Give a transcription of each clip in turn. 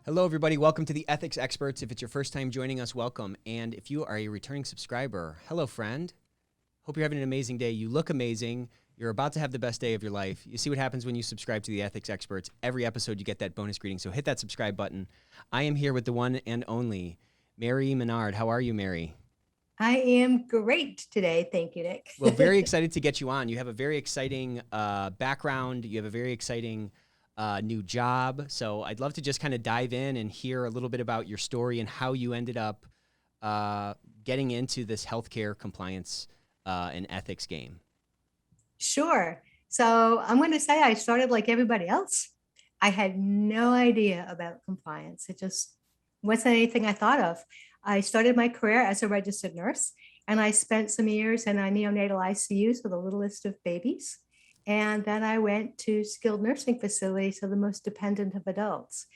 Hello, everybody. Welcome to the Ethics Experts. If it's your first time joining us, welcome. And if you are a returning subscriber, hello, friend. Hope you're having an amazing day. You look amazing. You're about to have the best day of your life. You see what happens when you subscribe to the Ethics Experts. Every episode, you get that bonus greeting. So hit that subscribe button. I am here with the one and only Mary Menard. How are you, Mary? I am great today. Thank you, Nick. Well, very excited to get you on. You have a very exciting background. You have a very exciting new job. So I'd love to just kind of dive in and hear a little bit about your story and how you ended up getting into this healthcare compliance and ethics game. Sure. So I'm going to say I started like everybody else. I had no idea about compliance. It just wasn't anything I thought of. I started my career as a registered nurse, and I spent some years in a neonatal ICU, so the littlest of babies. And then I went to skilled nursing facilities, so the most dependent of adults.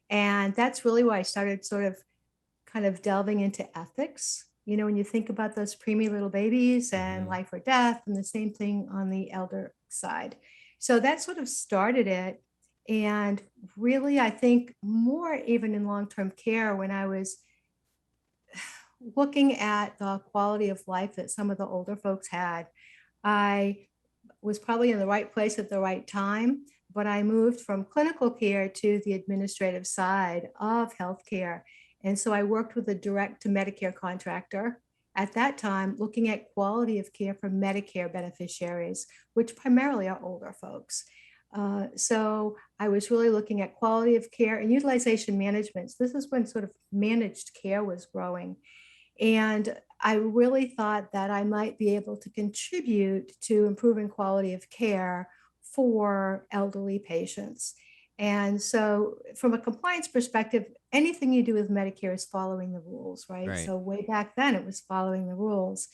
And that's really why I started sort of kind of delving into ethics. You know, when you think about those preemie little babies and Mm-hmm. life or death, and the same thing on the elder side. So that sort of started it. And really, I think more even in long term care, when I was looking at the quality of life that some of the older folks had, I was probably in the right place at the right time, but I moved from clinical care to the administrative side of healthcare. And so I worked with a direct to Medicare contractor at that time, looking at quality of care for Medicare beneficiaries, which primarily are older folks. So I was really looking at quality of care and utilization management. So this is when sort of managed care was growing. And I really thought that I might be able to contribute to improving quality of care for elderly patients. And so, from a compliance perspective, anything you do with Medicare is following the rules, right? Right. So, way back then, it was following the rules.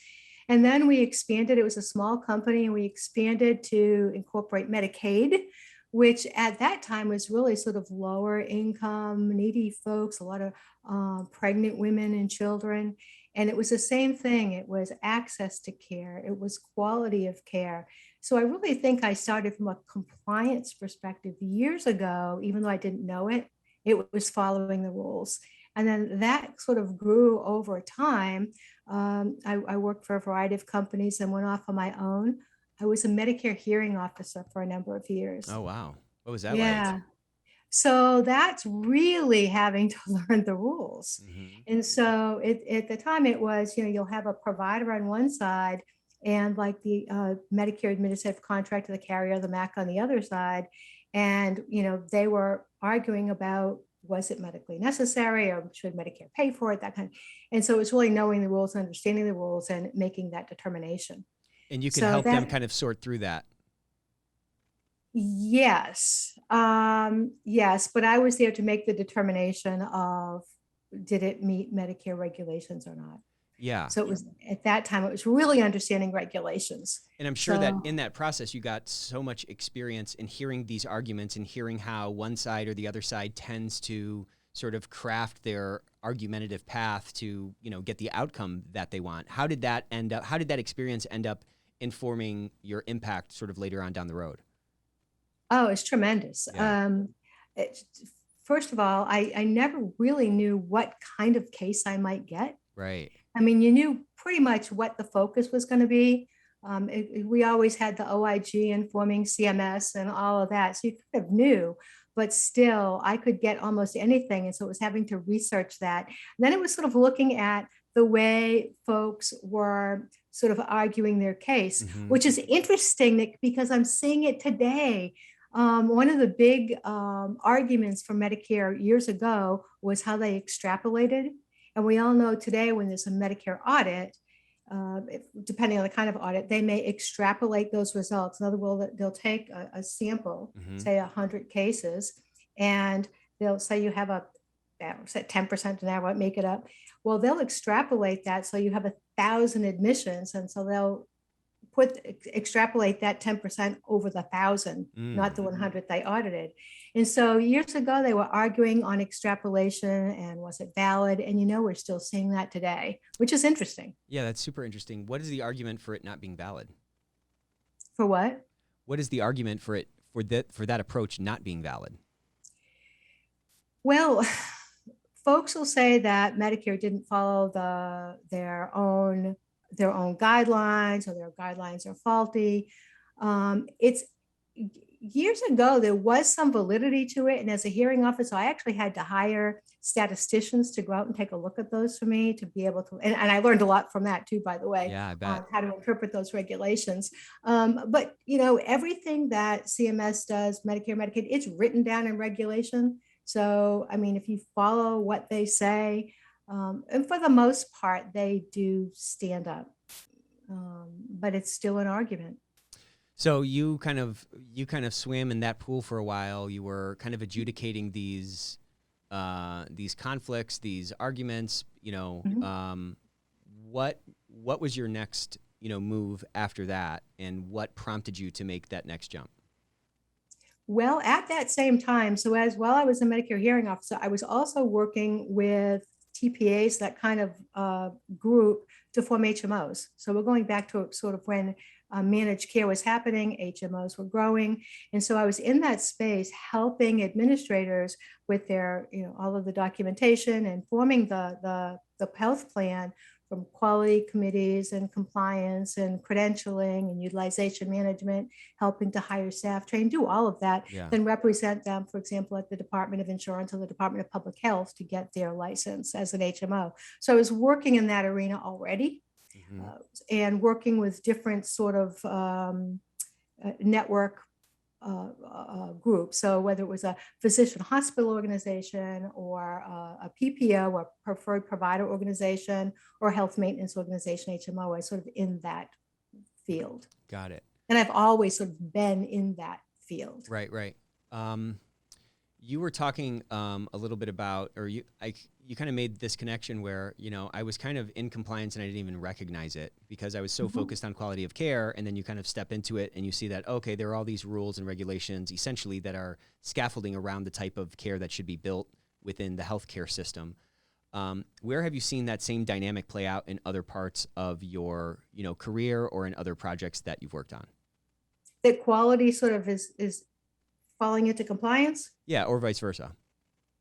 And then we expanded, it was a small company, and we expanded to incorporate Medicaid, which at that time was really sort of lower income, needy folks, a lot of pregnant women and children. And it was the same thing. It was access to care, it was quality of care. So I really think I started from a compliance perspective years ago, even though I didn't know it, it was following the rules. And then that sort of grew over time. I worked for a variety of companies and went off on my own. I was a Medicare hearing officer for a number of years. Oh, wow. What was that like? Yeah. So that's really having to learn the rules. Mm-hmm. And so at the time it was, you know, you'll have a provider on one side and like the Medicare administrative contractor, the carrier, the MAC on the other side. And, you know, they were arguing about was it medically necessary or should Medicare pay for it, that kind of. And so it's really knowing the rules, understanding the rules and making that determination. And you could So help them that kind of sort through that. Yes. Yes, but I was there to make the determination of did it meet Medicare regulations or not. Yeah. So it was at that time, it was really understanding regulations. And I'm sure that So, in that process, you got so much experience in hearing these arguments and hearing how one side or the other side tends to sort of craft their argumentative path to, get the outcome that they want. How did that end up? How did that experience end up informing your impact sort of later on down the road? oh, it's tremendous. Yeah. It, First of all, I never really knew what kind of case I might get. Right. I mean, you knew pretty much what the focus was going to be. We always had the OIG informing CMS and all of that. So you kind of knew, but still, I could get almost anything. And so it was having to research that. And then it was sort of looking at the way folks were sort of arguing their case, Mm-hmm. which is interesting because I'm seeing it today. One of the big arguments for Medicare years ago was how they extrapolated. And we all know today when there's a Medicare audit, depending on the kind of audit, they may extrapolate those results. In other words, they'll take a sample, Mm-hmm. say 100 cases, and they'll say you have a 10% an hour, make it up. Well, they'll extrapolate that so you have 1,000 admissions, and so they'll extrapolate that 10% over the 1,000, not the Mm. 100 they audited. And so years ago, they were arguing on extrapolation and was it valid? And we're still seeing that today, which is interesting. Yeah, that's super interesting. What is the argument for it not being valid? For what? What is the argument for it for that approach not being valid? Well, folks will say that Medicare didn't follow their own guidelines, or their guidelines are faulty. It's years ago, there was some validity to it. And as a hearing officer, I actually had to hire statisticians to go out and take a look at those for me to be able to, and I learned a lot from that too, by the way, Yeah, I on bet. how to interpret those regulations. But everything that CMS does, Medicare, Medicaid, it's written down in regulation. So, I mean, if you follow what they say, and for the most part, they do stand up. But it's still an argument. So you kind of swam in that pool for a while. You were kind of adjudicating these conflicts, these arguments. Mhm. What was your next move after that, and what prompted you to make that next jump? Well, at that same time, so as while I was a Medicare hearing officer, I was also working with TPAs, that kind of group, to form HMOs. So we're going back to sort of when managed care was happening, HMOs were growing. And so I was in that space helping administrators with their, all of the documentation and forming the health plan, from quality committees and compliance and credentialing and utilization management, helping to hire staff, train, do all of that, Yeah. then represent them, for example, at the Department of Insurance or the Department of Public Health to get their license as an HMO. So I was working in that arena already, Hmm. and working with different sort of network group. So whether it was a physician hospital organization, or a PPO, or preferred provider organization, or health maintenance organization, HMO, I was sort of in that field. Got it. And I've always sort of been in that field. Right, right. Um, you were talking a little bit about, or you kind of made this connection where I was kind of in compliance and I didn't even recognize it because I was so Mhm. focused on quality of care, and then you kind of step into it and you see that okay, there are all these rules and regulations essentially that are scaffolding around the type of care that should be built within the healthcare system. Where have you seen that same dynamic play out in other parts of your career or in other projects that you've worked on? That quality sort of is falling into compliance. Yeah, or vice versa.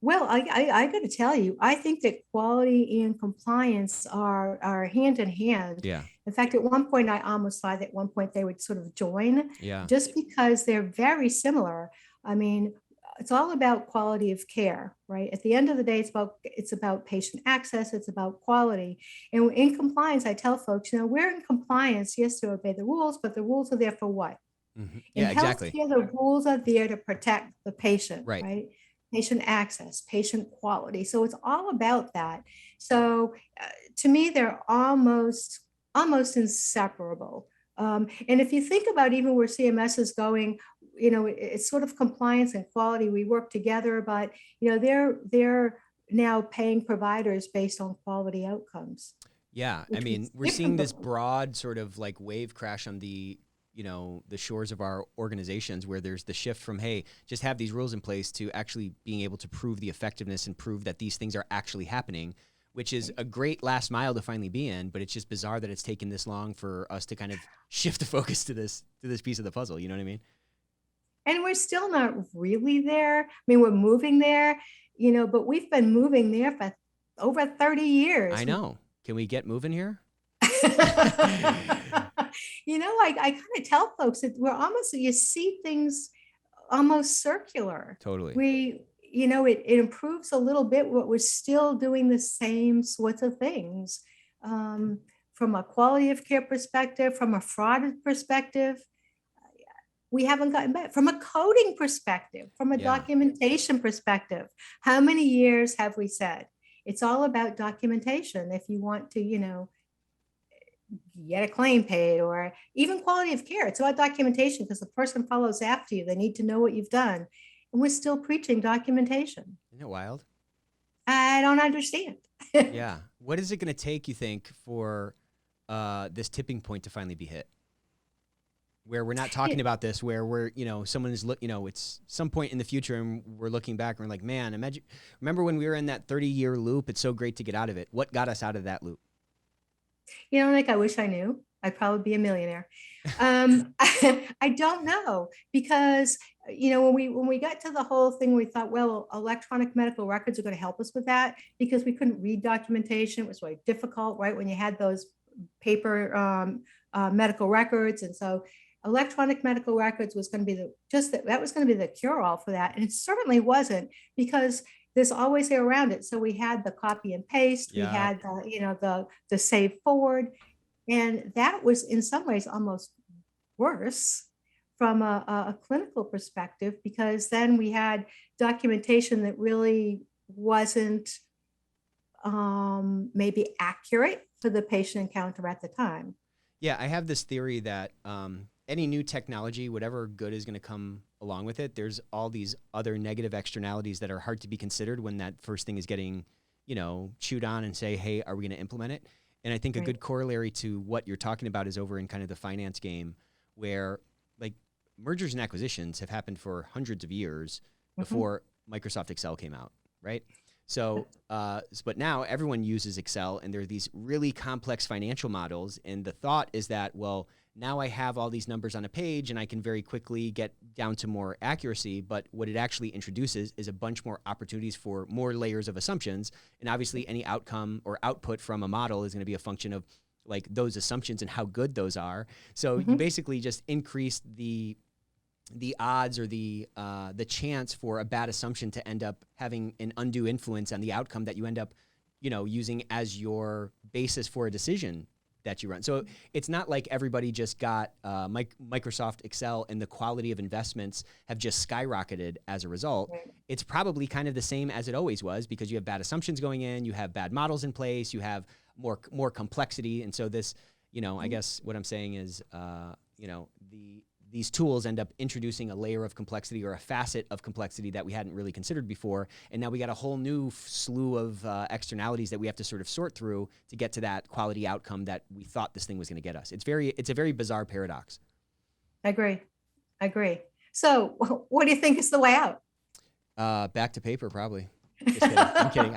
Well, I got to tell you, I think that quality and compliance are hand in hand. Yeah, In fact, at one point, I almost thought at one point they would sort of join, yeah, just because they're very similar. I mean, it's all about quality of care, right? At the end of the day, it's about patient access, it's about quality. And in compliance, I tell folks, we're in compliance, yes, to obey the rules, but the rules are there for what? In yeah, exactly. healthcare, the rules are there to protect the patient, Right. right? Patient access, patient quality. So it's all about that. So to me, they're almost inseparable. And if you think about even where CMS is going, it's sort of compliance and quality. We work together, but they're now paying providers based on quality outcomes, Yeah, I which mean, was we're seeing different this before. broad sort of like wave crash on the shores of our organizations where there's the shift from, hey, just have these rules in place to actually being able to prove the effectiveness and prove that these things are actually happening, which is a great last mile to finally be in, but it's just bizarre that it's taken this long for us to kind of shift the focus to this piece of the puzzle, you know what I mean? And we're still not really there. I mean, we're moving there, but we've been moving there for over 30 I years. know. Can we get moving here? I kind of tell folks that you see things almost circular. Totally. It improves a little bit, but we're still doing the same sorts of things. Um, from a quality of care perspective, from a fraud perspective, we haven't gotten back. From a coding perspective, from a Yeah. documentation perspective, how many years have we said it's all about documentation if you want to, get a claim paid, or even quality of care? It's about documentation because the person follows after you. They need to know what you've done. And we're still preaching documentation. Isn't it wild? I don't understand. Yeah. What is it going to take, you think, for this tipping point to finally be hit? Where we're not talking about this, where we're, someone is, it's some point in the future and we're looking back and we're like, man, remember when we were in that 30-year loop? It's so great to get out of it. What got us out of that loop? Like, I wish I knew. I'd probably be a millionaire. I don't know because when we got to the whole thing, we thought, well, electronic medical records are going to help us with that because we couldn't read documentation. It was really difficult, right? When you had those paper medical records, and so electronic medical records was going to be that was going to be the cure-all for that, and it certainly wasn't because there's always there around it. So we had the copy and paste, we Yeah. had the save forward, and that was in some ways almost worse from a clinical perspective because then we had documentation that really wasn't maybe accurate for the patient encounter at the time. Yeah, I have this theory that any new technology, whatever good is going to come along with it, there's all these other negative externalities that are hard to be considered when that first thing is getting, chewed on and say, hey, are we going to implement it? And I think a Right. good corollary to what you're talking about is over in kind of the finance game where like mergers and acquisitions have happened for hundreds of years before Microsoft Excel came out, right? So, but now everyone uses Excel and there are these really complex financial models. And the thought is that, well, now I have all these numbers on a page and I can very quickly get down to more accuracy. But what it actually introduces is a bunch more opportunities for more layers of assumptions. And obviously any outcome or output from a model is going to be a function of like those assumptions and how good those are. So you basically just increase the odds or the chance for a bad assumption to end up having an undue influence on the outcome that you end up, using as your basis for a decision that you run. So it's not like everybody just got Microsoft Excel and the quality of investments have just skyrocketed as a result. Right. It's probably kind of the same as it always was because you have bad assumptions going in, you have bad models in place, you have more complexity. And so this, I guess what I'm saying is, these tools end up introducing a layer of complexity or a facet of complexity that we hadn't really considered before. And now we got a whole new slew of externalities that we have to sort of sort through to get to that quality outcome that we thought this thing was going to get us. It's a very bizarre paradox. I agree. So what do you think is the way out? Back to paper, probably. Just kidding. I'm kidding.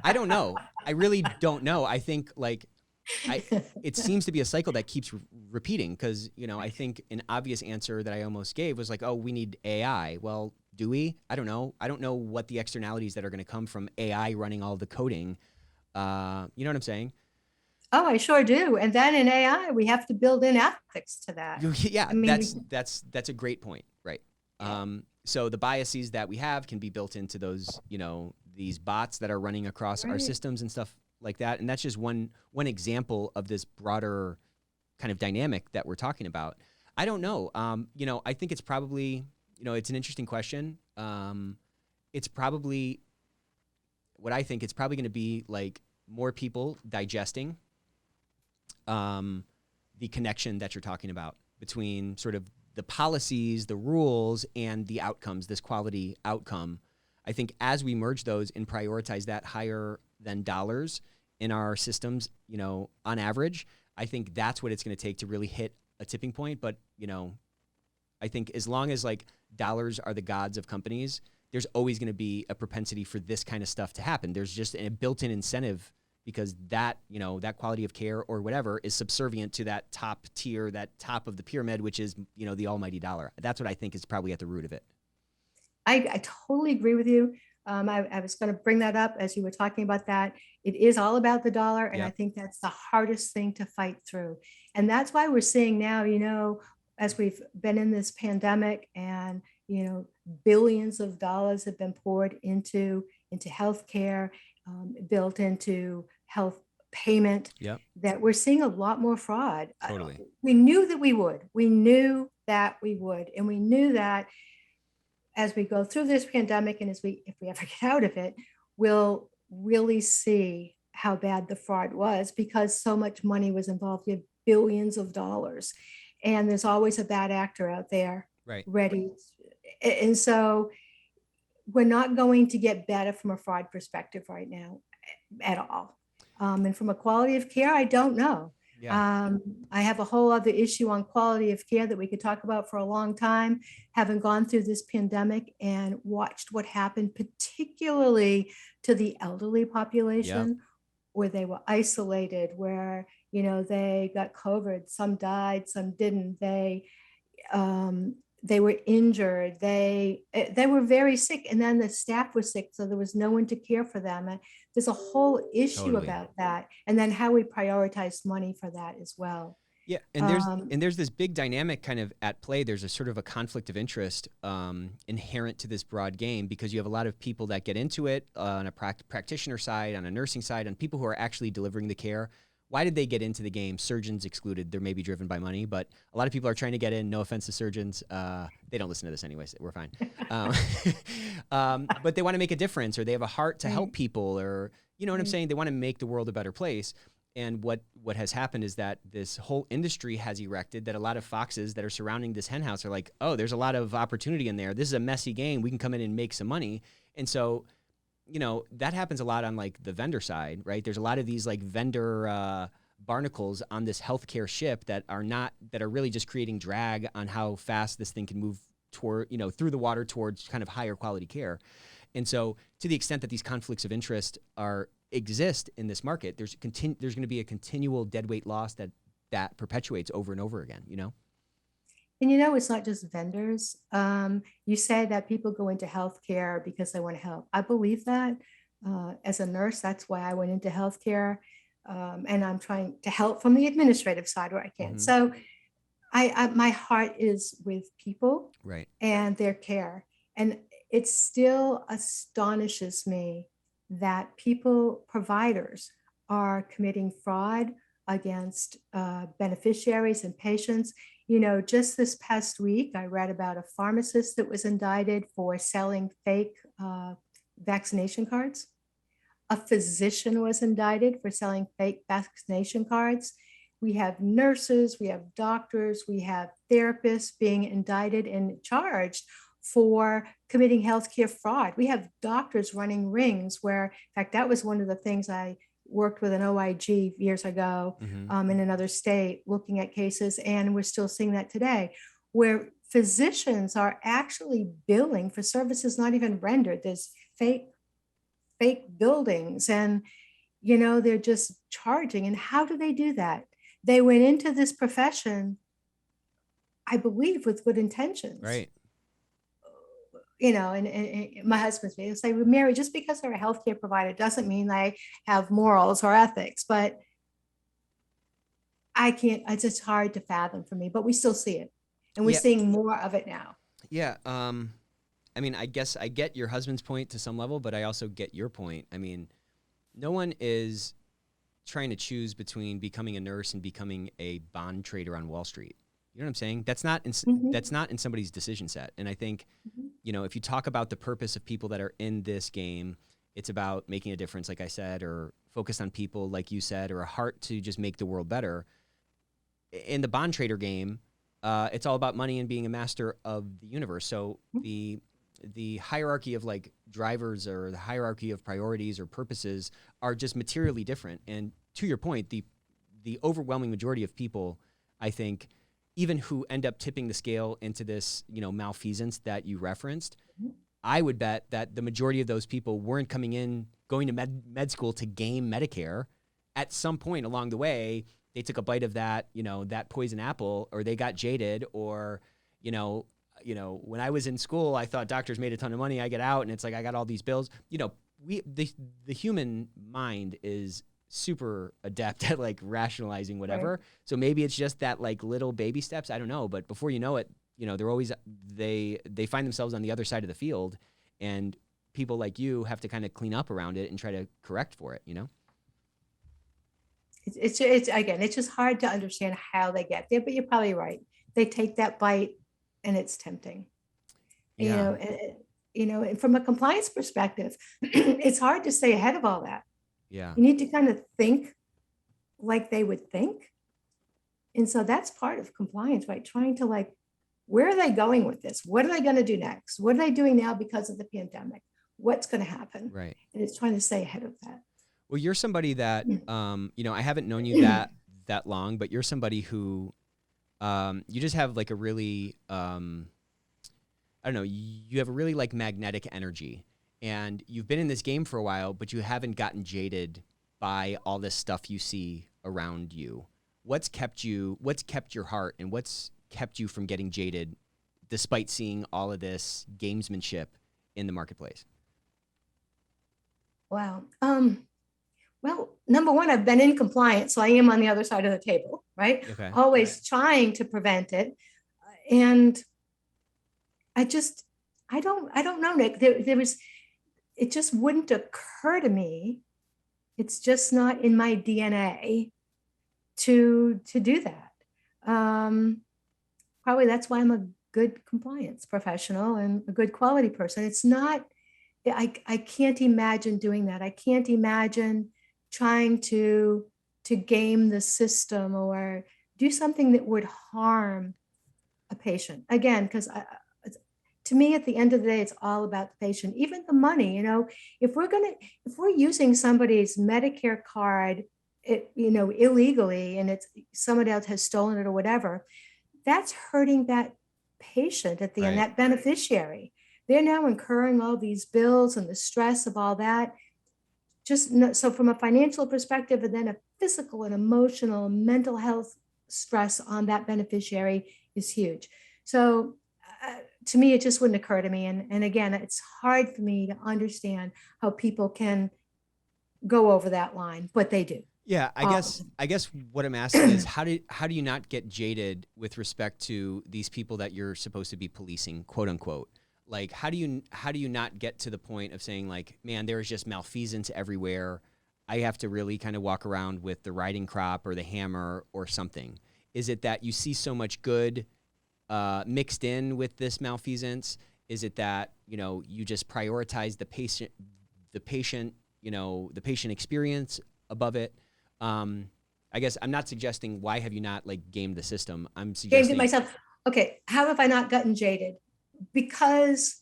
I don't know. I really don't know. I think it seems to be a cycle that keeps repeating because, I think an obvious answer that I almost gave was like, oh, we need AI. Well, do we? I don't know. I don't know what the externalities that are going to come from AI running all the coding. You know what I'm saying? Oh, I sure do. And then in AI, we have to build in ethics to that. Yeah, I mean, that's a great point, right? Yeah. So the biases that we have can be built into those, these bots that are running across our Right. systems and stuff like that. And that's just one example of this broader kind of dynamic that we're talking about. I don't know. I think it's probably, it's an interesting question. It's probably what I think it's probably going to be like more people digesting the connection that you're talking about between sort of the policies, the rules, and the outcomes, this quality outcome. I think as we merge those and prioritize that higher than dollars in our systems, on average, I think that's what it's going to take to really hit a tipping point. But, I think as long as like dollars are the gods of companies, there's always going to be a propensity for this kind of stuff to happen. There's just a built-in incentive because that, that quality of care or whatever is subservient to that top tier, that top of the pyramid, which is, the almighty dollar. That's what I think is probably at the root of it. I totally agree with you. I was going to bring that up as you were talking about that. It is all about the dollar. And I Yep. think that's the hardest thing to fight through. And that's why we're seeing now, as we've been in this pandemic and, billions of dollars have been poured into healthcare, built into health payment, Yep. that we're seeing a lot more fraud. Totally. We knew that we would. We knew that we would. And we knew that as we go through this pandemic and if we ever get out of it, we'll really see how bad the fraud was because so much money was involved. You have billions of dollars and there's always a bad actor out there Right. ready. And so we're not going to get better from a fraud perspective right now at all. And from a quality of care, I don't know. Yeah. I have a whole other issue on quality of care that we could talk about for a long time, having gone through this pandemic and watched what happened, particularly to the elderly population, where they were isolated, where They got COVID, some died, some didn't. They were injured. They were very sick, and then the staff was sick, so there was no one to care for them. And there's a whole issue Totally. about that, and then how we prioritize money for that as well. Yeah, Um, and there's this big dynamic kind of at play. There's a sort of a conflict of interest inherent to this broad game, because you have a lot of people that get into it on a practitioner side, on a nursing side, on people who are actually delivering the care. Why did they get into the game? Surgeons excluded. They're maybe driven by money, but a lot of people are trying to get in. No offense to surgeons. They don't listen to this anyways. We're fine. Um, but they want to make a difference, or they have a heart to help right, people, or you know what I'm right. saying? They want to make the world a better place. And what has happened is that this whole industry has erected that a lot of foxes that are surrounding this hen house are like, oh, there's a lot of opportunity in there. This is a messy game. We can come in and make some money. And so, that happens a lot on like the vendor side, right? There's a lot of these like vendor barnacles on this healthcare ship that are really just creating drag on how fast this thing can move toward, through the water towards kind of higher quality care. And so, to the extent that these conflicts of interest exist in this market, there's going to be a continual deadweight loss that perpetuates over and over again. And it's not just vendors. You say that people go into healthcare because they want to help. I believe that. As a nurse, that's why I went into healthcare. And I'm trying to help from the administrative side where I can. Mm-hmm. So my heart is with people Right. and their care. And it still astonishes me that providers are committing fraud against beneficiaries and patients. Just this past week, I read about a pharmacist that was indicted for selling fake vaccination cards. A physician was indicted for selling fake vaccination cards. We have nurses, we have doctors, we have therapists being indicted and charged for committing healthcare fraud. We have doctors running rings where, in fact, that was one of the things I worked with an OIG years ago Mm-hmm. in another state looking at cases, and we're still seeing that today, where physicians are actually billing for services not even rendered. There's fake buildings, and they're just charging. And how do they do that? They went into this profession, I believe, with good intentions. Right. And my husband's me. It's like, Mary, just because they're a healthcare provider doesn't mean they have morals or ethics. But I can't, it's just hard to fathom for me, but we still see it. And we're Yeah. seeing more of it now. Yeah. I mean, I guess I get your husband's point to some level, but I also get your point. I mean, no one is trying to choose between becoming a nurse and becoming a bond trader on Wall Street. You know what I'm saying? Mhm. That's not in somebody's decision set. And I think, Mhm. if you talk about the purpose of people that are in this game, it's about making a difference, like I said, or focus on people, like you said, or a heart to just make the world better. In the bond trader game, it's all about money and being a master of the universe. So the hierarchy of like drivers, or the hierarchy of priorities or purposes, are just materially different. And to your point, the overwhelming majority of people, I think, even who end up tipping the scale into this, malfeasance that you referenced, Mhm. I would bet that the majority of those people weren't going to med school to game Medicare. At some point along the way, they took a bite of that poison apple, or they got jaded, or, when I was in school, I thought doctors made a ton of money. I get out and it's like, I got all these bills. The human mind is super adept at like rationalizing Right. whatever. So maybe it's just that like little baby steps. I don't know, but before you know it, they're always they find themselves on the other side of the field, and people like you have to kind of clean up around it and try to correct for it. It's again, it's just hard to understand how they get there, but you're probably right. They take that bite and it's tempting. You Yeah. know, and, and from a compliance perspective, it's hard to stay ahead of all that. Yeah. You need to kind of think like they would think. And so that's part of compliance, right? Trying to like, where are they going with this? What are they going to do next? What are they doing now because of the pandemic? What's going to happen? Right. And it's trying to stay ahead of that. Well, you're somebody that I haven't known you that long, but you're somebody who you just have like a really I don't know, you have a really like magnetic energy, and you've been in this game for a while, but you haven't gotten jaded by all this stuff you see around you? What's kept your heart, and what's kept you from getting jaded despite seeing all of this gamesmanship in the marketplace? Wow. Well, number one, I've been in compliance, so I am on the other side of the table, right? Okay. Always trying to prevent it. And I just, I don't know, Nick. It just wouldn't occur to me. It's just not in my DNA to do that. Probably that's why I'm a good compliance professional and a good quality person. It's not, I can't imagine doing that. I can't imagine trying to game the system or do something that would harm a patient. Again, because to me, at the end of the day, it's all about the patient. Even the money, if we're using somebody's Medicare card, illegally, and it's somebody else has stolen it or whatever, that's hurting that patient at the end, Right. that beneficiary. They're now incurring all these bills and the stress of all that. So from a financial perspective, and then a physical and emotional, mental health stress on that beneficiary is huge. So to me, it just wouldn't occur to me. And again, it's hard for me to understand how people can go over that line, but they do. Yeah, I guess what I'm asking is how do you not get jaded with respect to these people that you're supposed to be policing, quote unquote? Like how do you not get to the point of saying like, man, there is just malfeasance everywhere. I have to really kind of walk around with the riding crop or the hammer or something. Is it that you see so much good mixed in with this malfeasance? Is it that, you just prioritize the patient, the patient experience above it? I guess I'm not suggesting why have you not like gamed the system. I'm Gamed suggesting it myself. Okay, how have I not gotten jaded? Because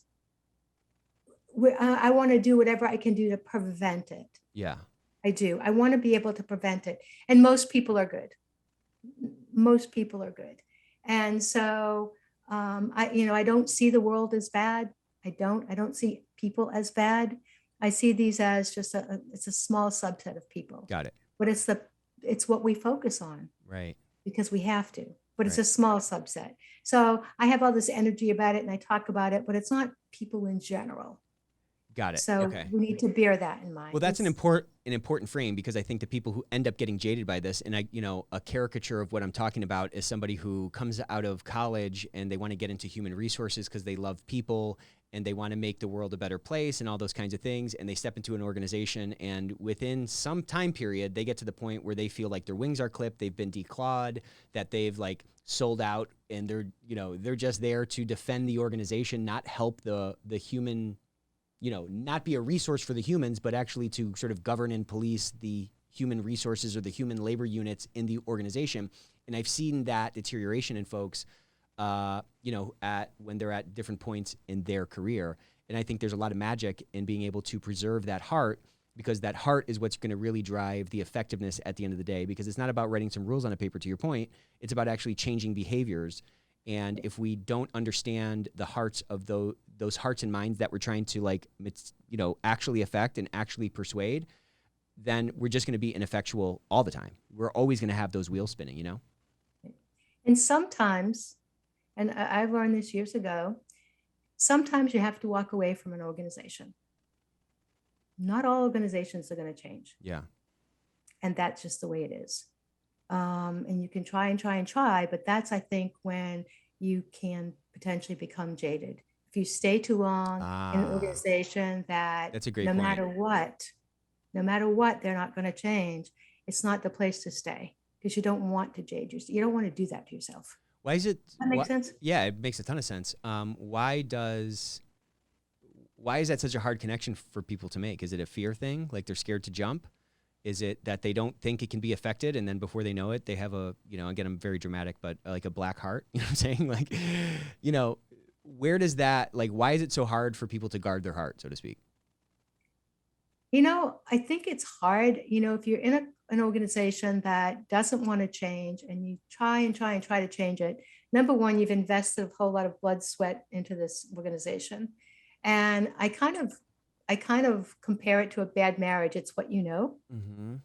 I want to do whatever I can do to prevent it. yeah. I do. I want to be able to prevent it. And most people are good. Most people are good. And so I don't see the world as bad. I don't see people as bad. I see these as just it's a small subset of people. Got it. But it's what we focus on. Right. Because we have to, but it's Right. a small subset. So I have all this energy about it and I talk about it, but it's not people in general. Got it. So Okay. we need to bear that in mind. Well, that's an important frame, because I think the people who end up getting jaded by this, and a caricature of what I'm talking about is somebody who comes out of college and they want to get into human resources because they love people and they want to make the world a better place and all those kinds of things. And they step into an organization, and within some time period, they get to the point where they feel like their wings are clipped, they've been declawed, that they've like sold out, and they're just there to defend the organization, not help the human. Not be a resource for the humans, but actually to sort of govern and police the human resources or the human labor units in the organization. And I've seen that deterioration in folks, when they're at different points in their career. And I think there's a lot of magic in being able to preserve that heart, because that heart is what's going to really drive the effectiveness at the end of the day, because it's not about writing some rules on a paper, to your point. It's about actually changing behaviors. And if we don't understand the hearts of those hearts and minds that we're trying to actually affect and actually persuade, then we're just going to be ineffectual all the time. We're always going to have those wheels spinning, And sometimes, and I've learned this years ago, sometimes you have to walk away from an organization. Not all organizations are going to change. Yeah. And that's just the way it is. And you can try and try and try, but that's, I think, when you can potentially become jaded. If you stay too long in an organization that's a great point. No matter what, they're not going to change. It's not the place to stay, because you don't want to jade yourself. You don't want to do that to yourself. Why is it? Does that make sense? Yeah, it makes a ton of sense. Why is that such a hard connection for people to make? Is it a fear thing? Like they're scared to jump? Is it that they don't think it can be affected, and then before they know it, they have again, I'm very dramatic, but like a black heart, you know what I'm saying? Like, where does that, why is it so hard for people to guard their heart, so to speak? I think it's hard, if you're in an organization that doesn't want to change and you try and try and try to change it. Number one, you've invested a whole lot of blood, sweat into this organization. And I kind of compare it to a bad marriage. It's what you know. Mm-hmm.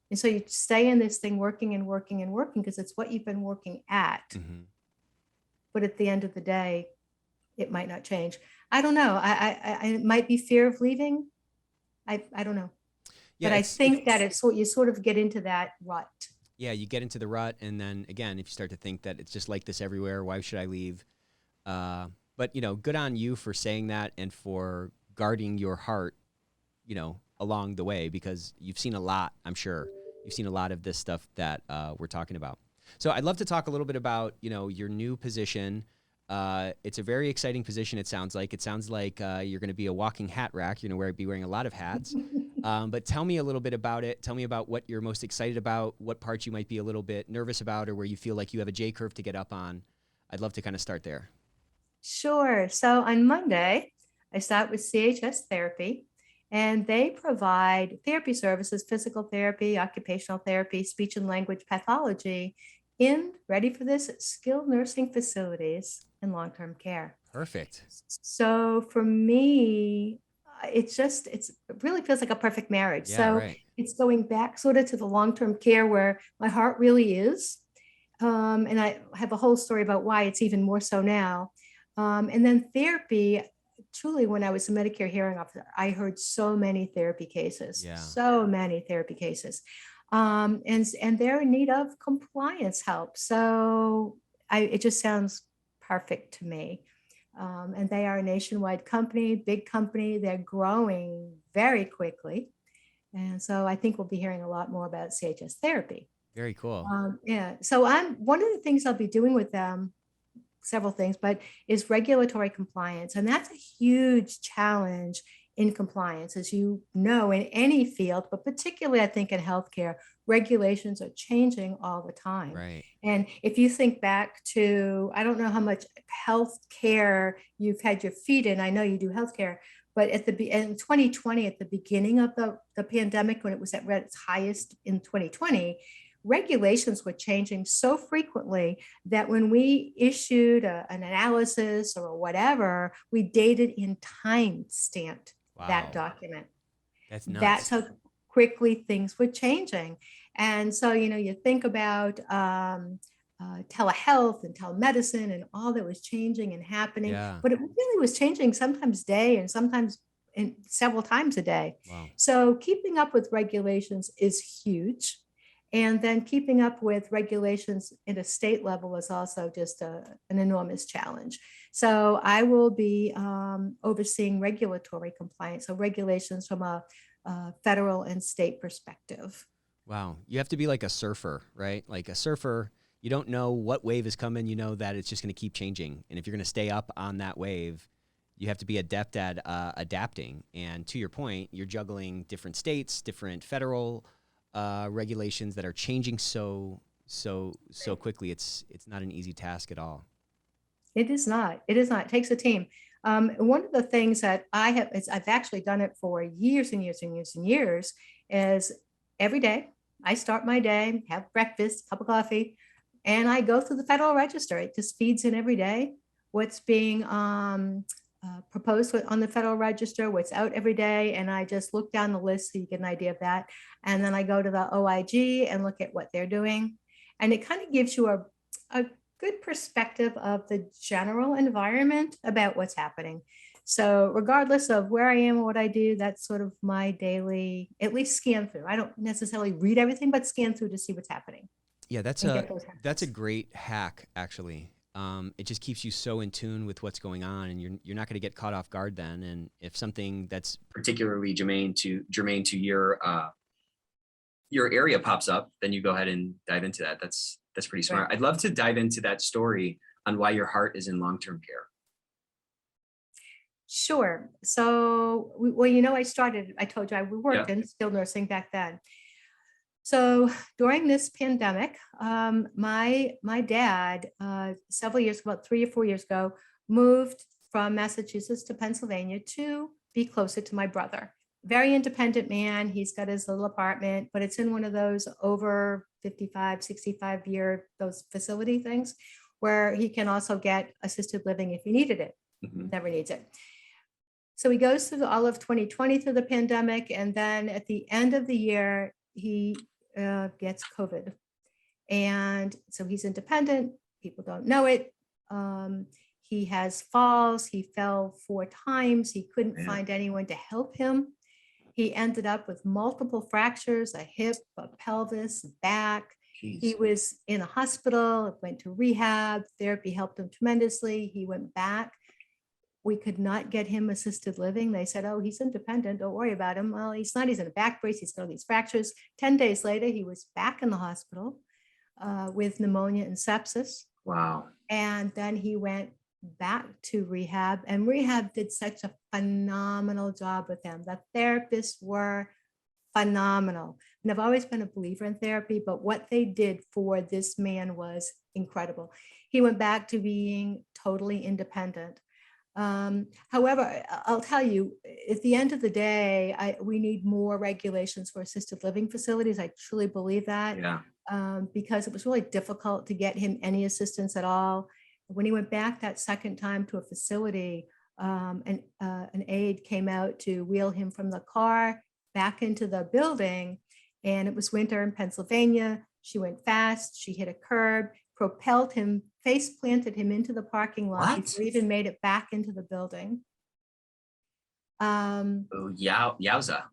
And so you stay in this thing working and working and working because it's what you've been working at. Mm-hmm. But at the end of the day, it might not change. I don't know. It might be fear of leaving. I don't know. Yeah, But I think that it's what you sort of get into that rut. yeah, you get into the rut, and then again, if you start to think that it's just like this everywhere, why should I leave? But good on you for saying that and for guarding your heart, along the way, because you've seen a lot. I'm sure you've seen a lot of this stuff that we're talking about. So I'd love to talk a little bit about your new position. It's a very exciting position. It sounds like you're going to be a walking hat rack. You're going to be wearing a lot of hats. But tell me a little bit about it. Tell me about what you're most excited about, what parts you might be a little bit nervous about, or where you feel like you have a J curve to get up on. I'd love to kind of start there. Sure. So on Monday, I start with CHS Therapy, and they provide therapy services, physical therapy, occupational therapy, speech and language pathology in, ready for this, skilled nursing facilities and long-term care. Perfect. So for me, it really feels like a perfect marriage. Yeah, So right. it's going back sort of to the long-term care where my heart really is. And I have a whole story about why it's even more so now. And then therapy, truly, when I was a Medicare hearing officer, I heard so many therapy cases, Yeah. so many therapy cases. And they're in need of compliance help. So it just sounds perfect to me. And they are a nationwide company, big company. They're growing very quickly. And so I think we'll be hearing a lot more about CHS therapy. Very cool. Yeah. So one of the things I'll be doing with them, several things, but is regulatory compliance. And that's a huge challenge in compliance, as you know, in any field, but particularly I think in healthcare, regulations are changing all the time. Right. And if you think back to, I don't know how much healthcare you've had your feet in, I know you do healthcare, but in 2020, at the beginning of the pandemic, when it was at its highest in 2020, regulations were changing so frequently that when we issued an analysis or whatever, we dated and time stamped that document. That's nuts. That's how quickly things were changing. And so, you think about telehealth and telemedicine and all that was changing and happening, but it really was changing sometimes day and sometimes several times a day. Wow. So keeping up with regulations is huge. And then keeping up with regulations at a state level is also just an enormous challenge. So I will be overseeing regulatory compliance, so regulations from a federal and state perspective. Wow. You have to be like a surfer, right? Like a surfer, you don't know what wave is coming. You know that it's just going to keep changing. And if you're going to stay up on that wave, you have to be adept at adapting. And to your point, you're juggling different states, different federal regulations that are changing so quickly. It's not an easy task at all. It is not. It is not. It takes a team. One of the things that I've actually done it for years and years and years and years, is every day I start my day, have breakfast, cup of coffee, and I go through the Federal Register. It just feeds in every day what's being proposed on the Federal Register, what's out every day. And I just look down the list so you get an idea of that. And then I go to the OIG and look at what they're doing. And it kind of gives you a good perspective of the general environment about what's happening. So regardless of where I am or what I do, that's sort of my daily, at least scan through. I don't necessarily read everything, but scan through to see what's happening. Yeah, that's a great hack, actually. It just keeps you so in tune with what's going on, and you're not going to get caught off guard then. And if something that's particularly germane to your area pops up, then you go ahead and dive into that. That's pretty smart. Right. I'd love to dive into that story on why your heart is in long-term care. Sure. So, I told you we worked in skilled nursing back then. So during this pandemic, my dad, several years, about 3 or 4 years ago, moved from Massachusetts to Pennsylvania to be closer to my brother. Very independent man. He's got his little apartment, but it's in one of those over 55, 65-year, those facility things where he can also get assisted living if he needed it. Mm-hmm. Never needs it. So he goes through all of 2020 through the pandemic. And then at the end of the year, he gets COVID. And so he's independent. People don't know it. He has falls. He fell 4 times. He couldn't find anyone to help him. He ended up with multiple fractures, a hip, a pelvis, back. Jeez. He was in a hospital, went to rehab. Therapy helped him tremendously. He went back. We could not get him assisted living. They said, oh, he's independent. Don't worry about him. Well, he's not. He's in a back brace. He's got all these fractures. 10 days later, he was back in the hospital with pneumonia and sepsis. Wow. And then he went back to rehab, and rehab did such a phenomenal job with him. The therapists were phenomenal. And I've always been a believer in therapy, but what they did for this man was incredible. He went back to being totally independent. However, I'll tell you, at the end of the day, we need more regulations for assisted living facilities. I truly believe that. Yeah. Because it was really difficult to get him any assistance at all. When he went back that second time to a facility, an aide came out to wheel him from the car back into the building, and it was winter in Pennsylvania. She went fast, she hit a curb, propelled him, face planted him into the parking lot before he even made it back into the building. Oh, yowza.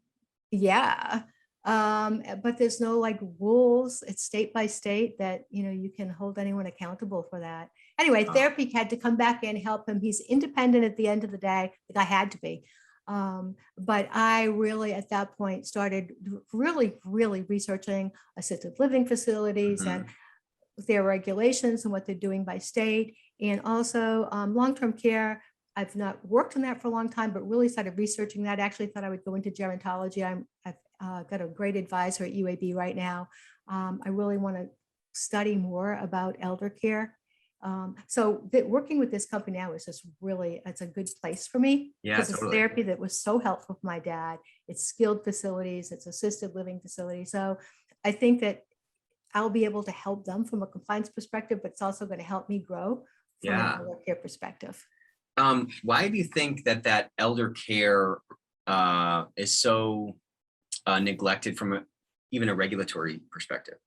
Yeah. But there's no like rules. It's state by state that, you can hold anyone accountable for that. Anyway, therapy had to come back in, help him. He's independent at the end of the day. Like I had to be. But I really, at that point, started really researching assisted living facilities and their regulations and what they're doing by state. And also long-term care. I've not worked on that for a long time, but really started researching that. Actually thought I would go into gerontology. I've got a great advisor at UAB right now. I really want to study more about elder care. So working with this company now is just really, it's a good place for me. Yeah, because totally. It's therapy that was so helpful for my dad. It's skilled facilities, it's assisted living facilities. So I think that I'll be able to help them from a compliance perspective, but it's also going to help me grow from an elder care perspective. Why do you think that elder care is so neglected from even a regulatory perspective?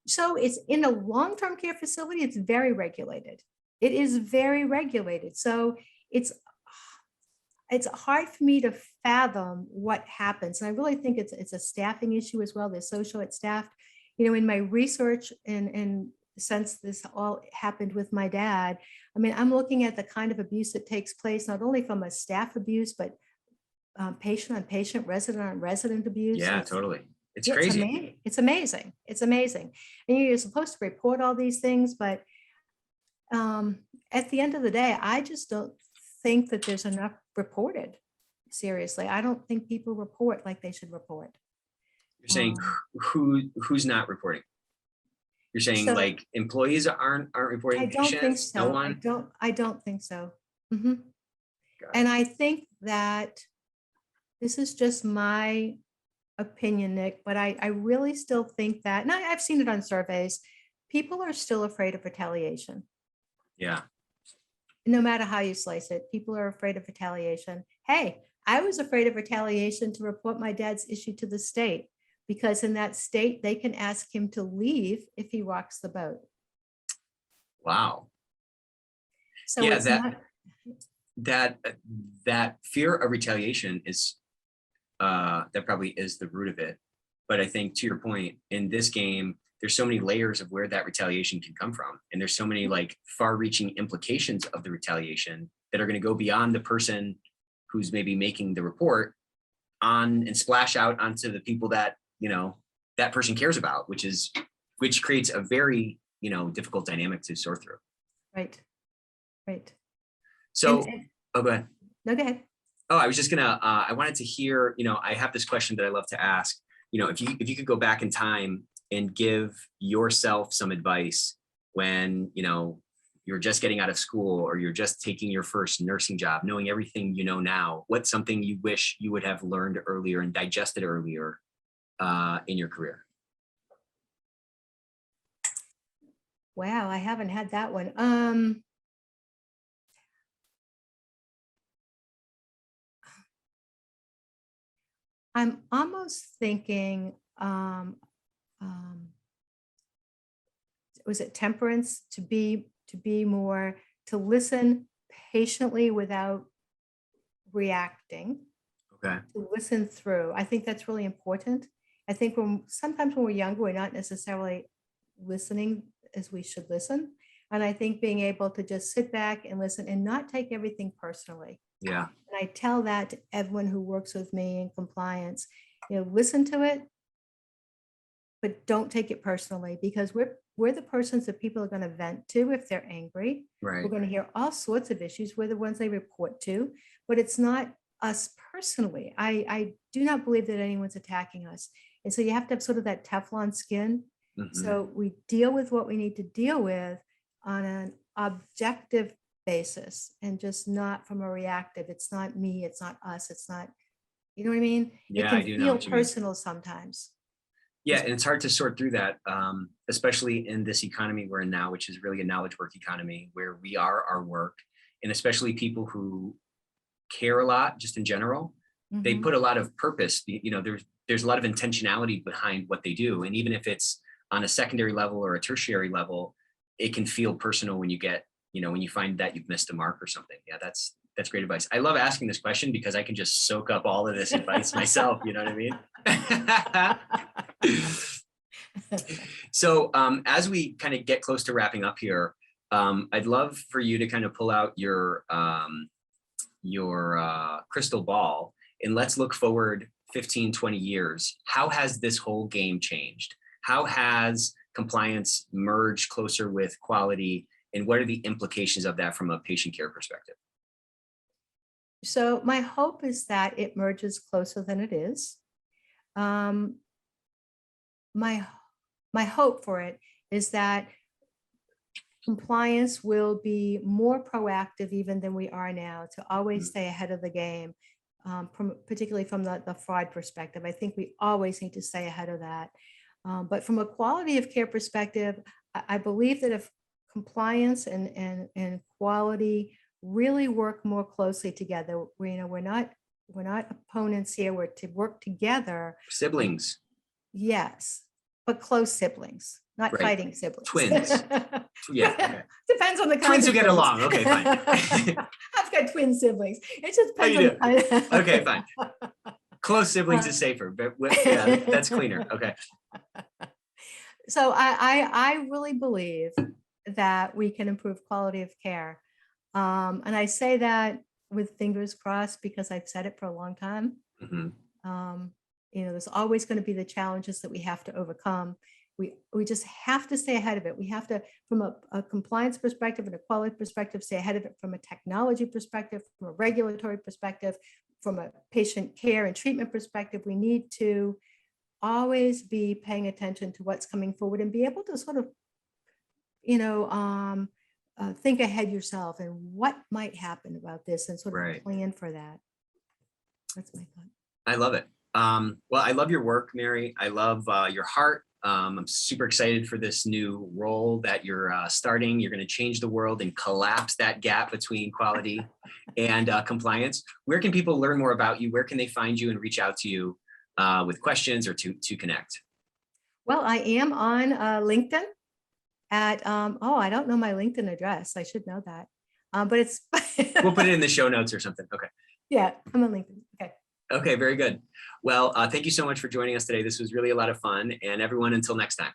So it's in a long-term care facility, it's very regulated. It is very regulated. So it's hard for me to fathom what happens. And I really think it's a staffing issue as well. They're so short-staffed. In my research and since this all happened with my dad, I mean, I'm looking at the kind of abuse that takes place, not only from a staff abuse, but patient on patient, resident on resident abuse. Yeah, totally. It's Yeah, crazy. It's amazing. It's amazing. And you're supposed to report all these things, but at the end of the day, I just don't think that there's enough reported. Seriously, I don't think people report like they should report. You're saying who's not reporting? You're saying So- like employees aren't reporting I don't think patients? No so. one? I don't think so. Mhm. Got it. And I think that this is just my opinion, Nick, but I really still think that, and I've seen it on surveys, people are still afraid of retaliation. Yeah. No matter how you slice it, people are afraid of retaliation. Hey, I was afraid of retaliation to report my dad's issue to the state, because in that state, they can ask him to leave if he rocks the boat. Wow. So Yeah, it's that fear of retaliation is that probably is the root of it. But I think to your point, in this game, there's so many layers of where that retaliation can come from. And there's so many like far-reaching implications of the retaliation that are going to go beyond the person who's maybe making the report on and splash out onto the people that, that person cares about, which creates a very, difficult dynamic to sort through. Right. So, go ahead. No, go ahead. Oh, I was just gonna, I wanted to hear, I have this question that I love to ask, if you could go back in time and give yourself some advice when, you're just getting out of school or you're just taking your first nursing job, knowing everything you know now, what's something you wish you would have learned earlier and digested earlier in your career? Wow, I haven't had that one. I'm almost thinking was it temperance, to be more, to listen patiently without reacting, Okay. to listen through. I think that's really important. I think sometimes when we're younger, we're not necessarily listening as we should listen. And I think being able to just sit back and listen and not take everything personally. Yeah. And I tell that to everyone who works with me in compliance, listen to it, but don't take it personally, because we're the persons that people are going to vent to if they're angry. Right. We're going to hear all sorts of issues. We're the ones they report to, but it's not us personally. I do not believe that anyone's attacking us. And so you have to have sort of that Teflon skin. Mhm. So we deal with what we need to deal with on an objective basis, and just not from a reactive. It's not me, it's not us, it's not, you know what I mean? Yeah, It can I do know feel what you mean. personal sometimes. Yeah, and it's hard to sort through that, especially in this economy we're in now, which is really a knowledge work economy, where we are our work, and especially people who care a lot, just in general, they Mhm. put a lot of purpose. There's a lot of intentionality behind what they do, and even if it's on a secondary level or a tertiary level, it can feel personal when you get, when you find that you've missed a mark or something. Yeah, that's great advice. I love asking this question because I can just soak up all of this advice myself. You know what I mean? So as we kind of get close to wrapping up here, I'd love for you to kind of pull out your crystal ball, and let's look forward 15, 20 years. How has this whole game changed? How has compliance merged closer with quality, and what are the implications of that from a patient care perspective? So my hope is that it merges closer than it is. Um, my hope for it is that compliance will be more proactive even than we are now, to always stay ahead of the game, particularly from the fraud perspective. I think we always need to stay ahead of that. But from a quality of care perspective, I believe that if compliance and quality really work more closely together, we're not opponents here. We're to work together. Siblings. Yes, but close siblings, not Right. fighting siblings. Twins. Yeah. Okay. Depends on the kind Twins of who get twins. along. Okay, fine. I've got twin siblings. It just Oh, depends you on the kind. Okay, fine. Close siblings is safer, but yeah, that's cleaner. Okay. So I really believe that we can improve quality of care. And I say that with fingers crossed, because I've said it for a long time. Mhm. There's always going to be the challenges that we have to overcome. We just have to stay ahead of it. We have to, from a compliance perspective and a quality perspective, stay ahead of it from a technology perspective, from a regulatory perspective, from a patient care and treatment perspective. We need to always be paying attention to what's coming forward and be able to sort of, think ahead yourself and what might happen about this, and sort of Right. plan for that. That's my thought. I love it. Well, I love your work, Mary. I love your heart. I'm super excited for this new role that you're starting. You're going to change the world and collapse that gap between quality and compliance. Where can people learn more about you? Where can they find you and reach out to you with questions or to connect? Well, I am on LinkedIn at, I don't know my LinkedIn address. I should know that. But it's. We'll put it in the show notes or something. Okay. Yeah, I'm on LinkedIn. Okay. Okay, very good. Well, thank you so much for joining us today. This was really a lot of fun. And everyone, until next time.